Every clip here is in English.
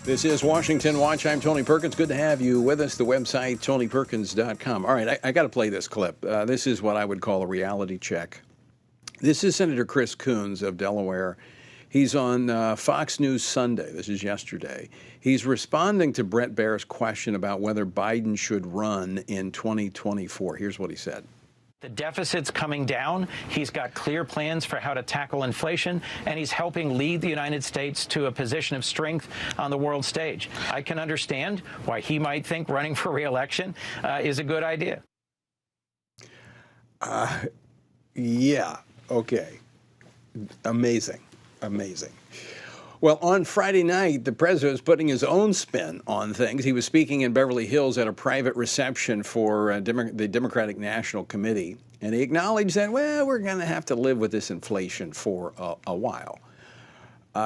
This is Washington Watch. I'm Tony Perkins. Good to have you with us. The website, tonyperkins.com. All right, I got to play this clip. This is what I would call a reality check. This is Senator Chris Coons of Delaware. He's on Fox News Sunday. This is yesterday. He's responding to Bret Baier's question about whether Biden should run in 2024. Here's what he said. The deficit's coming down. He's got clear plans for how to tackle inflation, and he's helping lead the United States to a position of strength on the world stage. I can understand why he might think running for re-election is a good idea. Yeah, okay. Amazing. Well, on Friday night, the president was putting his own spin on things. He was speaking in Beverly Hills at a private reception for the Democratic National Committee, and he acknowledged that, well, we're going to have to live with this inflation for a while.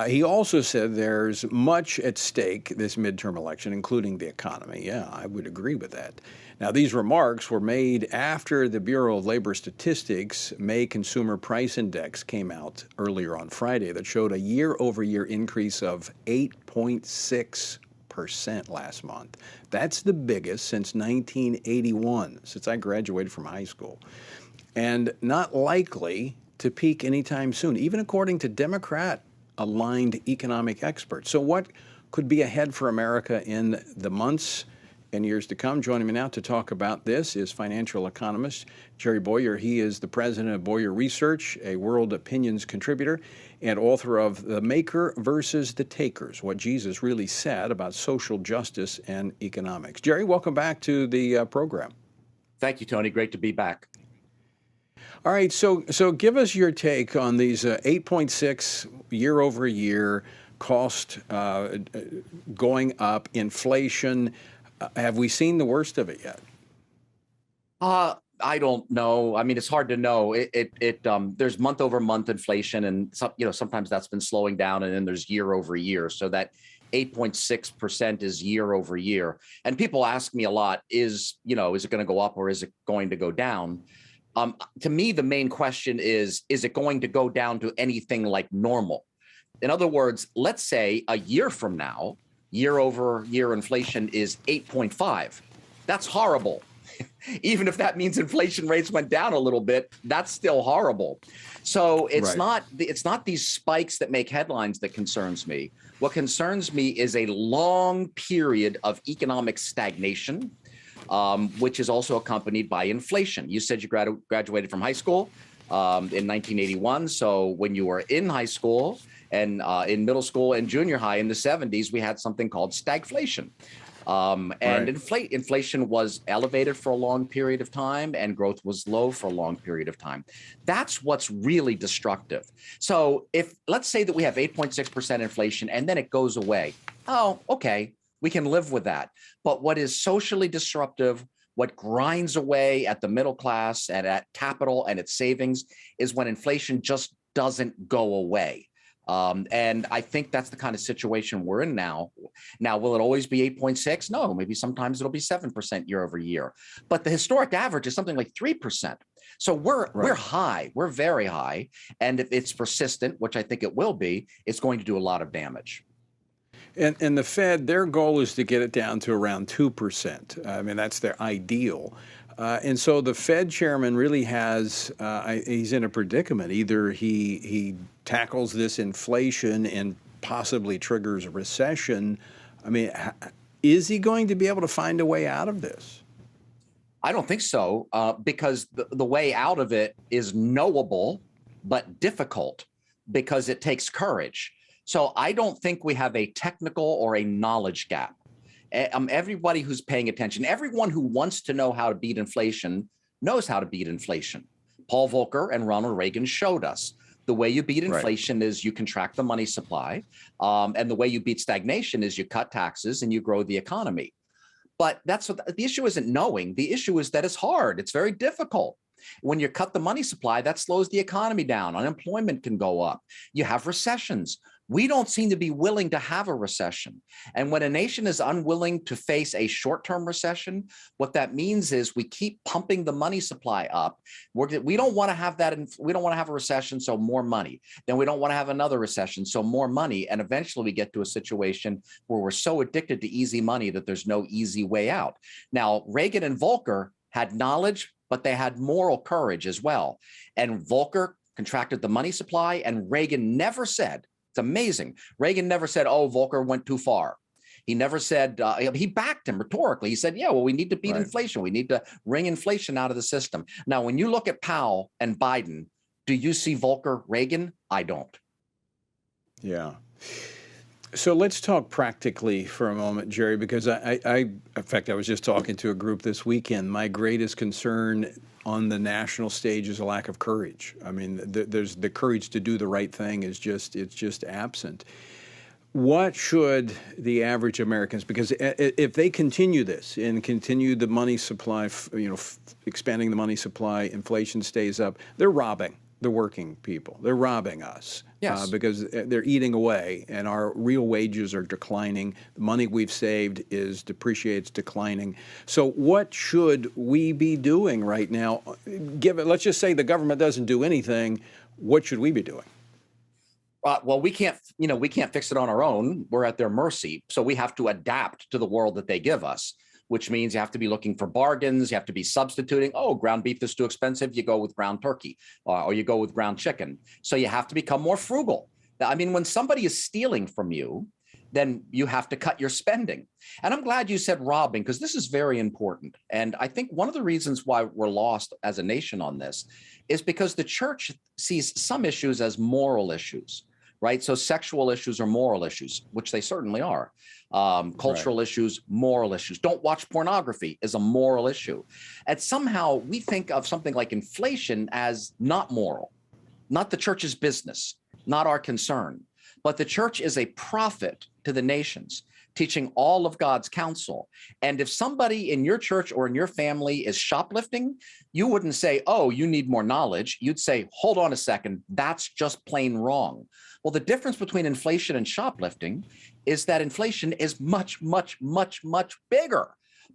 He also said there's much at stake this midterm election, including the economy. Yeah, I would agree with that. Now, these remarks were made after the Bureau of Labor Statistics May Consumer Price Index came out earlier on Friday that showed a year-over-year increase of 8.6% last month. That's the biggest since 1981, since I graduated from high school, and not likely to peak anytime soon, even according to Democrat-aligned economic experts. So what could be ahead for America in the months and years to come? Joining me now to talk about this is financial economist Jerry Bowyer. He is the president of Bowyer Research, a world opinions contributor, and author of The Maker versus the Takers, What Jesus Really Said About Social Justice and Economics. Jerry, welcome back to the program. Thank you, Tony. Great to be back. All right, so give us your take on these 8.6 year over year cost going up, inflation. Have we seen the worst of it yet? I don't know. I mean, it's hard to know. There's month over month inflation, and sometimes that's been slowing down, and then there's year over year. So that 8.6% is year over year. And people ask me a lot: is it going to go up or is it going to go down? To me, the main question is it going to go down to anything like normal? In other words, let's say a year from now, year over year inflation is 8.5. That's horrible. Even if that means inflation rates went down a little bit, that's still horrible. So it's not these spikes that make headlines that concerns me. What concerns me is a long period of economic stagnation, which is also accompanied by inflation. You said you graduated from high school in 1981. So when you were in high school and in middle school and junior high in the 70s, we had something called stagflation. Inflation was elevated for a long period of time and growth was low for a long period of time. That's what's really destructive. So let's say that we have 8.6% inflation and then it goes away. Oh, okay, we can live with that. But what is socially disruptive, what grinds away at the middle class and at capital and its savings is when inflation just doesn't go away. And I think that's the kind of situation we're in now. Now, will it always be 8.6? No, maybe sometimes it'll be 7% year over year. But the historic average is something like 3%. So we're high. We're very high. And if it's persistent, which I think it will be, it's going to do a lot of damage. And the Fed, their goal is to get it down to around 2%. I mean, that's their ideal. And so the Fed chairman really he's in a predicament. Either he tackles this inflation and possibly triggers a recession. I mean, is he going to be able to find a way out of this? I don't think so, because the way out of it is knowable, but difficult because it takes courage. So I don't think we have a technical or a knowledge gap. Everybody who's paying attention, everyone who wants to know how to beat inflation knows how to beat inflation. Paul Volcker and Ronald Reagan showed us. The way you beat inflation is you contract the money supply. And the way you beat stagnation is you cut taxes and you grow the economy. But that's what the issue isn't knowing. The issue is that it's hard. It's very difficult. When you cut the money supply, that slows the economy down. Unemployment can go up. You have recessions. We don't seem to be willing to have a recession. And when a nation is unwilling to face a short-term recession, what that means is we keep pumping the money supply up. We don't want to have that. We don't want to have a recession, so more money. Then we don't want to have another recession, so more money. And eventually we get to a situation where we're so addicted to easy money that there's no easy way out. Now, Reagan and Volcker had knowledge, but they had moral courage as well. And Volcker contracted the money supply, and Reagan never said, it's amazing, Reagan never said, oh, Volcker went too far. He never said, he backed him rhetorically. He said, yeah, well, we need to beat inflation. We need to wring inflation out of the system. Now, when you look at Powell and Biden, do you see Volcker, Reagan? I don't. Yeah. So let's talk practically for a moment, Jerry, because in fact, I was just talking to a group this weekend. My greatest concern on the national stage is a lack of courage. I mean, there's the courage to do the right thing is just absent. What should the average Americans, because if they continue this and continue the money supply, expanding the money supply, inflation stays up, they're robbing the working people. They're robbing us. Yes. Because they're eating away and our real wages are declining. The money we've saved depreciates, declining. So what should we be doing right now? Let's just say the government doesn't do anything. What should we be doing? Well, we can't fix it on our own. We're at their mercy. So we have to adapt to the world that they give us, which means you have to be looking for bargains. You have to be substituting. Oh, ground beef is too expensive. You go with ground turkey or you go with ground chicken. So you have to become more frugal. I mean, when somebody is stealing from you, then you have to cut your spending. And I'm glad you said robbing, because this is very important. And I think one of the reasons why we're lost as a nation on this is because the church sees some issues as moral issues, right? So sexual issues are moral issues, which they certainly are. Cultural issues, moral issues. Don't watch pornography is a moral issue. And somehow we think of something like inflation as not moral, not the church's business, not our concern. But the church is a prophet to the nations, teaching all of God's counsel. And if somebody in your church or in your family is shoplifting, you wouldn't say, oh, you need more knowledge. You'd say, hold on a second, that's just plain wrong. Well, the difference between inflation and shoplifting is that inflation is much, much, much, much bigger.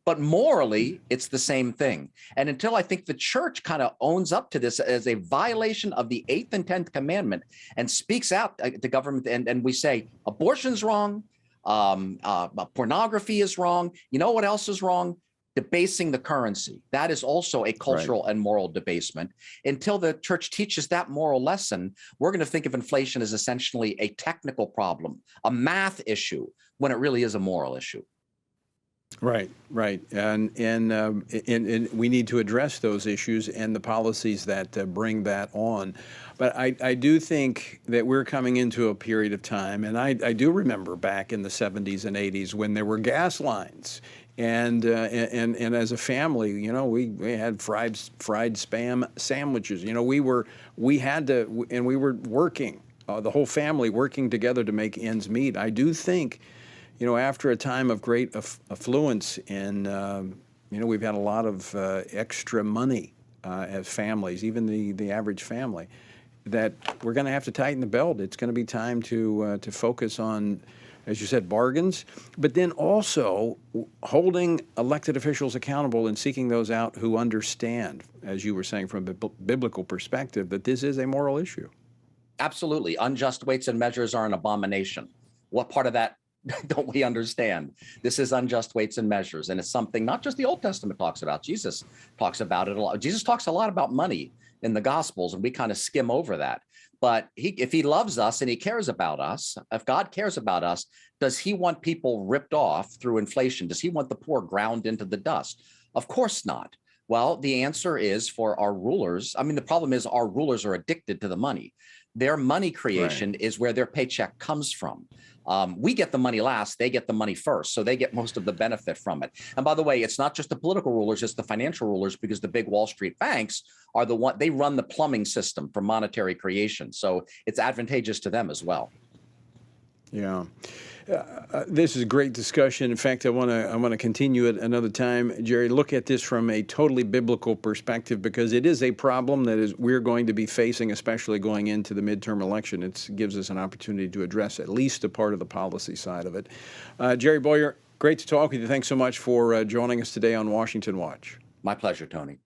But morally, it's the same thing. And until I think the church kind of owns up to this as a violation of the 8th and 10th commandment and speaks out to government, and we say abortion's wrong, pornography is wrong. You know what else is wrong? Debasing the currency. That is also a cultural and moral debasement. Until the church teaches that moral lesson, we're going to think of inflation as essentially a technical problem, a math issue, when it really is a moral issue. Right. And we need to address those issues and the policies that bring that on. But I do think that we're coming into a period of time, and I do remember back in the 70s and 80s when there were gas lines. And as a family, we had fried Spam sandwiches. We were working, the whole family working together to make ends meet. I do think, after a time of great affluence and, we've had a lot of extra money as families, even the average family, that we're going to have to tighten the belt. It's going to be time to focus on, as you said, bargains, but then also holding elected officials accountable and seeking those out who understand, as you were saying, from a biblical perspective, that this is a moral issue. Absolutely. Unjust weights and measures are an abomination. What part of that don't we understand? This is unjust weights and measures. And it's something not just the Old Testament talks about. Jesus talks about it a lot. Jesus talks a lot about money in the Gospels, and we kind of skim over that. But if he loves us and he cares about us, if God cares about us, does he want people ripped off through inflation? Does he want the poor ground into the dust? Of course not. Well, the answer is for our rulers. I mean, the problem is our rulers are addicted to the money. Their money creation is where their paycheck comes from. We get the money last, they get the money first. So they get most of the benefit from it. And by the way, it's not just the political rulers, it's the financial rulers, because the big Wall Street banks are they run the plumbing system for monetary creation. So it's advantageous to them as well. Yeah. This is a great discussion. In fact, I want to continue it another time. Jerry, look at this from a totally biblical perspective, because it is a problem that we're going to be facing, especially going into the midterm election. It gives us an opportunity to address at least a part of the policy side of it. Jerry Bowyer, great to talk with you. Thanks so much for joining us today on Washington Watch. My pleasure, Tony.